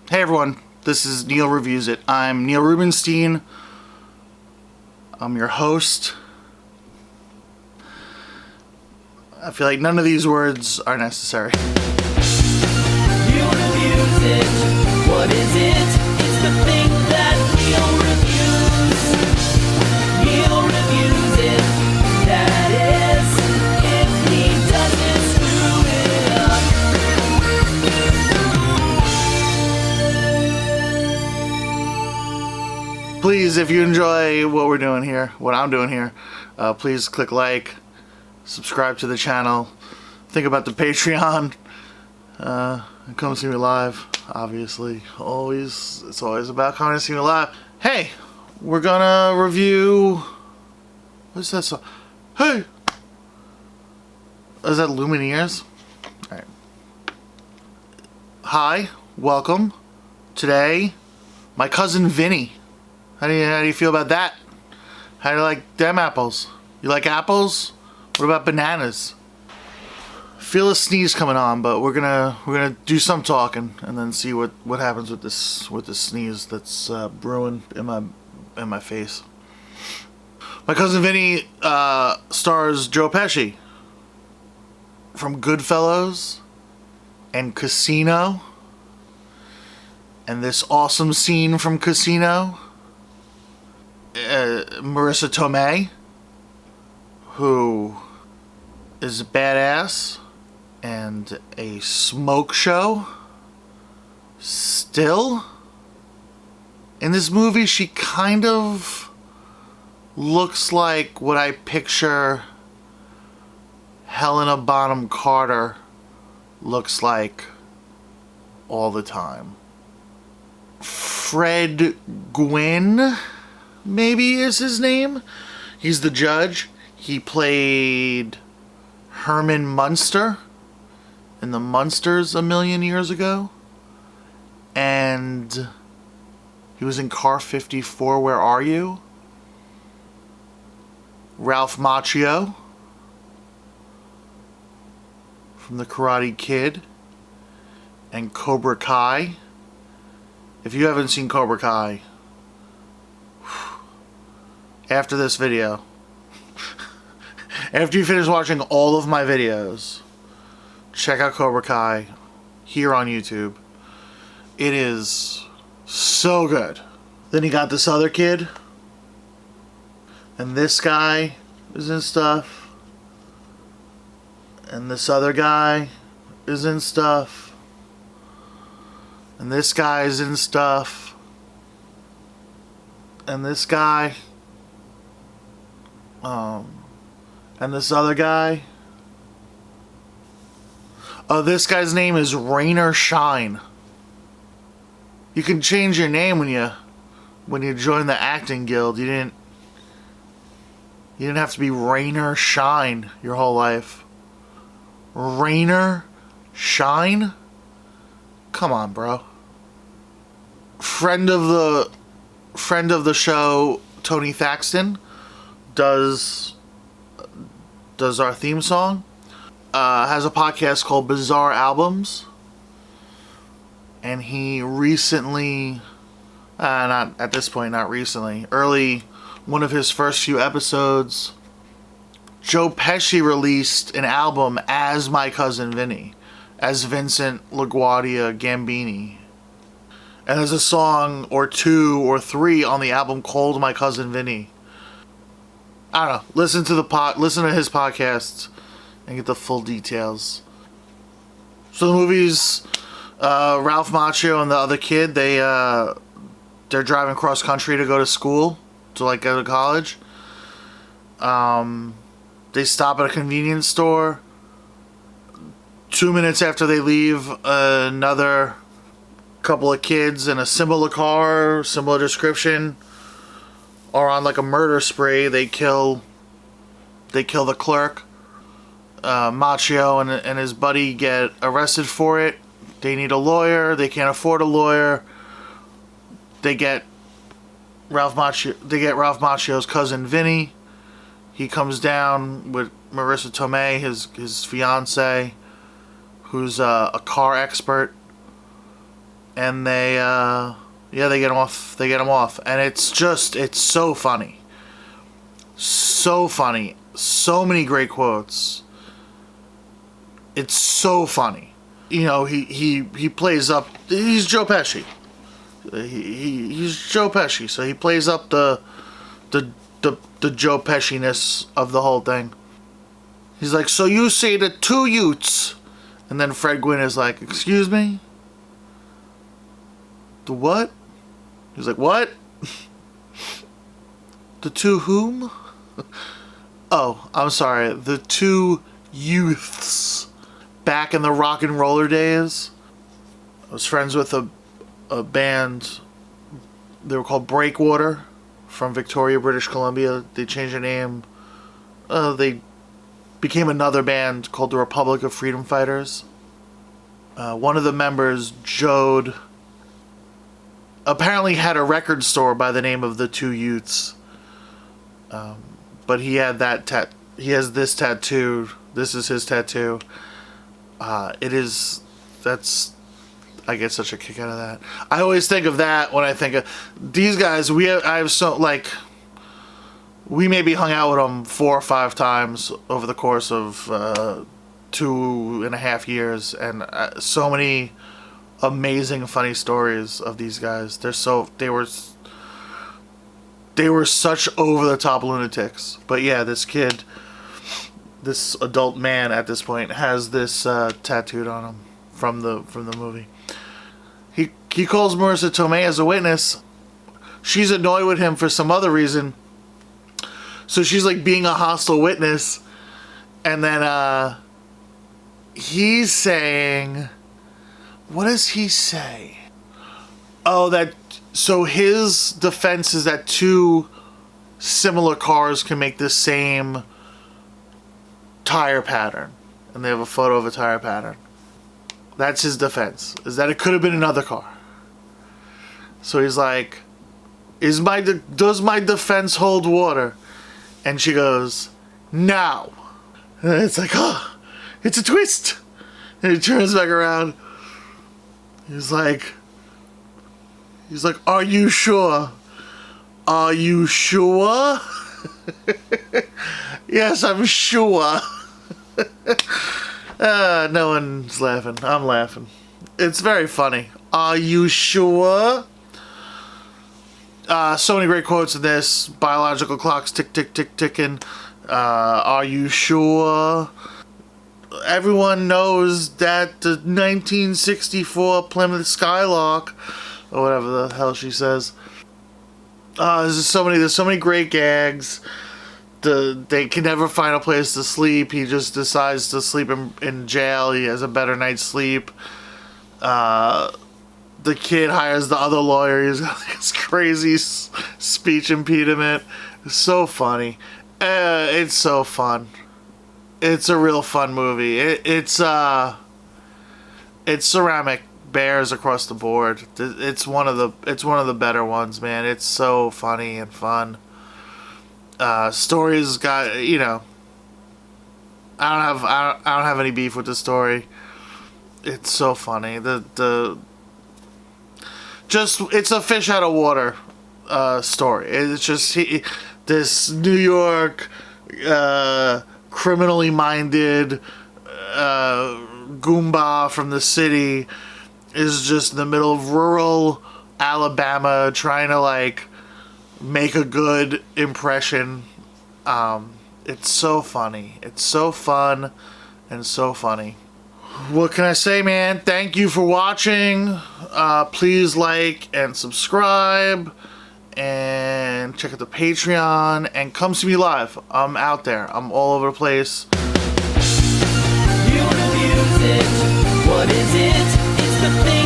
Hey everyone, this is Neil Reviews It. I'm Neil Rubenstein. I'm your host. I feel like none of these words are necessary. Neil Reviews It. What is it? It's the thing that Neil reviews. Neil reviews it. That is, if he doesn't screw it up. Please, if you enjoy what we're doing here, what I'm doing here, please click like, subscribe to the channel, think about the Patreon, and come see me live. Obviously, it's always about coming to see me live. Hey, we're gonna review. What's that song? Hey, is that Lumineers? All right. Hi, welcome. Today, my cousin Vinny. How do you feel about that? How do you like them apples? You like apples? What about bananas? Feel a sneeze coming on, but we're gonna do some talking and then see what happens with this sneeze that's brewing in my face. My cousin Vinny stars Joe Pesci from Goodfellas and Casino, and this awesome scene from Casino. Marissa Tomei, who is a badass and a smoke show. Still, in this movie, she kind of looks like what I picture Helena Bonham Carter looks like all the time. Fred Gwynne, maybe is his name. He's the judge. He played Herman Munster in the Munsters a million years ago. And he was in Car 54, Where Are You? Ralph Macchio from The Karate Kid and Cobra Kai. If you haven't seen Cobra Kai, after this video, after you finish watching all of my videos, check out Cobra Kai here on YouTube. It is so good. Then you got this other kid, and this guy is in stuff, and this other guy is in stuff, and this guy is in stuff, and this guy, and this other guy. Oh, this guy's name is Rainer Shine. You can change your name when you join the acting guild. You didn't have to be Rainer Shine your whole life. Rainer Shine? Come on, bro. Friend of the show, Tony Thaxton, does our theme song. Has a podcast called Bizarre Albums, and he recently, not at this point, not recently, early, one of his first few episodes, Joe Pesci released an album as my cousin Vinny, as Vincent LaGuardia Gambini, and there's a song or two or three on the album called My Cousin Vinny. I don't know. Listen to his podcasts and get the full details. So the movie's Ralph Macchio and the other kid. They're driving cross country to go to school, to go to college. They stop at a convenience store. 2 minutes after they leave, another couple of kids in a similar car, similar description, are on a murder spree. They kill the clerk. Macchio and his buddy get arrested for it. They need a lawyer. They can't afford a lawyer. They get Ralph Macchio's cousin Vinny. He comes down with Marissa Tomei, his fiance, who's a car expert, and they get him off. They get him off, and it's so funny, so funny, so many great quotes. It's so funny. You know, he plays up. He's Joe Pesci. He's Joe Pesci, so he plays up the Joe Pesci-ness of the whole thing. He's like, so you say the two Utes, and then Fred Gwynn is like, excuse me? The what? He's like, what? The two whom? Oh, I'm sorry. The two youths. Back in the rock and roller days, I was friends with a band. They were called Breakwater from Victoria, British Columbia. They changed their name. They became another band called the Republic of Freedom Fighters. One of the members, Jode, apparently had a record store by the name of the Two Youths. But he had he has this tattoo. This is his tattoo. I get such a kick out of that. I always think of that when I think of these guys. We maybe hung out with them 4 or 5 times over the course of 2.5 years, and so many amazing, funny stories of these guys. They were such over the top lunatics. But yeah, this kid, this adult man at this point, has this tattooed on him from the movie. He calls Marissa Tomei as a witness. She's annoyed with him for some other reason, so she's like being a hostile witness. And then he's saying, what does he say? Oh, so his defense is that 2 similar cars can make the same tire pattern, and they have a photo of a tire pattern. That's his defense, is that it could have been another car. So he's like, does my defense hold water? And she goes, no. And it's like, oh, it's a twist. And he turns back around. He's like, are you sure? Are you sure? Yes, I'm sure. No one's laughing. I'm laughing. It's very funny. Are you sure? So many great quotes in this. Biological clocks tick, tick, tick, ticking. Are you sure? Everyone knows that the 1964 Plymouth Skylark, or whatever the hell she says. There's so many great gags. They can never find a place to sleep. He just decides to sleep in jail. He has a better night's sleep. The kid hires the other lawyer. He's got like this crazy speech impediment. It's so funny. It's so fun. It's a real fun movie. It's ceramic bears across the board. It's one of the better ones, man. It's so funny and fun. Story's got, you know, I don't have any beef with the story. It's so funny. It's a fish out of water story. It's just this New York criminally minded Goomba from the city is just in the middle of rural Alabama trying to like make a good impression. It's so funny. It's so fun and so funny. What can I say, man? Thank you for watching. Please like and subscribe and check out the Patreon and come see me live. I'm out there. I'm all over the place. You wanna use it? What is it? It's the thing.